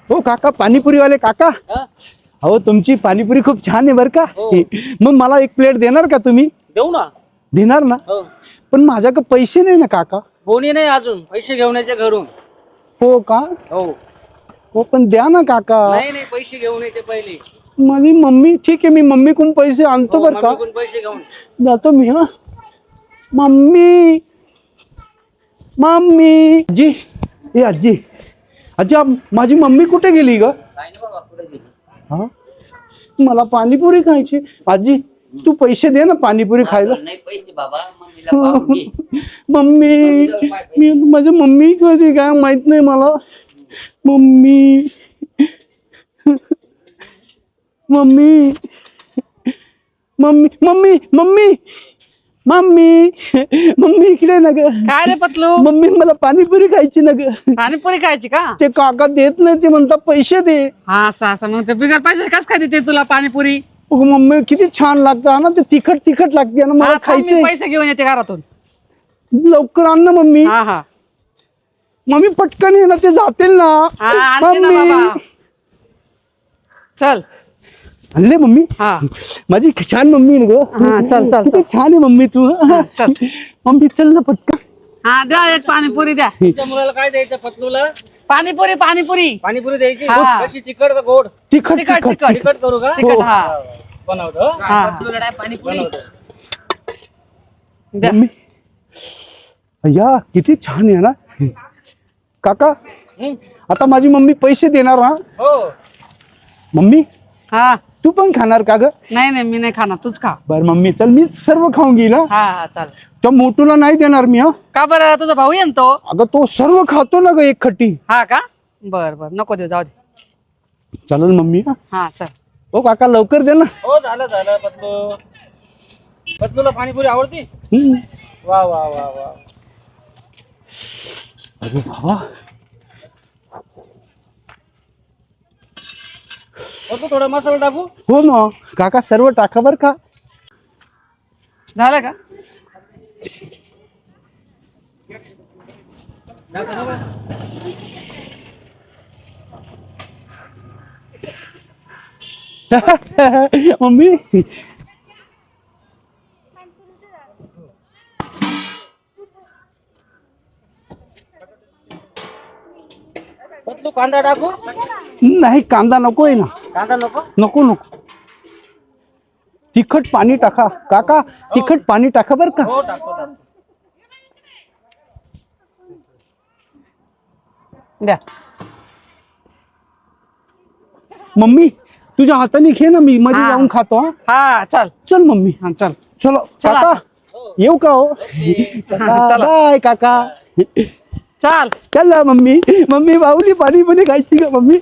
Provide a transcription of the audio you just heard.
हो काका, पाणीपुरीवाले काका, अहो तुमची पाणीपुरी खूप छान आहे बरं का. मग मला एक प्लेट देणार का तुम्ही? देऊ ना. देणार ना. पण माझ्याकडे पैसे नाही ना काका. कोणी नाही अजून, पैसे घेऊन यायचे घरून. हो का? हो. हो पण द्या ना काका. नाही नाही, पैसे घेऊन यायचे पहिले. माझी मम्मी, ठीक आहे मी मम्मी कडून पैसे आणतो बरं का. पैसे घेऊन जातो मी. हा मम्मी, मम्मी. आजी, ए आजी, आजी माझी मम्मी कुठे गेली ग? हा मला पाणीपुरी खायची. आजी तू पैसे दे ना पाणीपुरी खायला. नाही पैसे बाबा, मम्मीला पाहून घे. मम्मी, मी माझी मम्मी कधी काय माहित नाही मला. Mummy, mummy, mummy, mummy, mummy, mummy, mummy इकडे ना ग. काय रे पतलू? मम्मी मला पाणीपुरी खायची ना ग. पाणीपुरी खायची का? ते काका देत नाही, ते म्हणतात पैसे दे. हा असं मग ते बिगर पैसे कस काय देते तुला पाणीपुरी? अगं मम्मी किती छान लागतं ना, ते तिखट तिखट लागते ना, मला हा, थांब, मी खायचे. पैसे घेऊन येते घरातून. लवकर आण ना मम्मी. हा हा मम्मी पटकन ये ना, ते जातील ना. हा, आणते ना बाबा. चल. आणले मम्मी. हा माझी छान मम्मी आहे ग. हा, चल, चल, किती छान आहे मम्मी तू. चल. मम्मी चल ना पटकन. हा द्या एक पाणीपुरी द्या. तुमच्या मुलाला काय द्यायचं पतलूला? पाणीपुरी पाणीपुरी पाणीपुरी द्यायची. हा. कशी, तिखट का गोड? तिखट तिखट तिखट. तिखट तिखट करू का? तिखट हा बनवतो. हा पाणीपुरी द्या. मम्मी अय्या किती छान आहे ना काका. आता माझी मम्मी पैसे देणार ना. हो. मम्मी हा तू पण खाणार का ग? नाही नाही, मी नाही खाणार, तूच खा. बर मम्मी चल, मी सर्व खाऊन घेईल. हा हा चाल. त्या मोटूला नाही देणार मी. हा का बरं, तुझा भाऊ येईन तो? अगं तो सर्व खातो ना ग एक खट्टी. हा का? बर बर, नको देऊ, जाऊ दे. चालेल मम्मी. हा चल. हो काका लवकर दे ना. हो झालं झालं पतलू. पतलूला पाणीपुरी आवडती? हम्म. वा वा वा वा. अरे बाबा. पतलू थोडा मसाला टाकू? हो ना काका, सर्व टाका बर का. झालं का? मम्मी पतलू कांदा टाकू? नाही कांदा नकोय ना. कांदा नको? नको नको. तिखट पाणी टाका काका, तिखट पाणी टाका बर का. हो टाकतो टाकतो. द्या. मम्मी तुझ्या हाताने घे ना, मी मध्ये हा. जाऊन खातो. हा हा चल. चल मम्मी. हा चल. चलो चला काका. आता. येऊ का हो? चला. बाय काका. चल. चल ना मम्मी. मम्मी बाहुली पाणी खायची का मम्मी?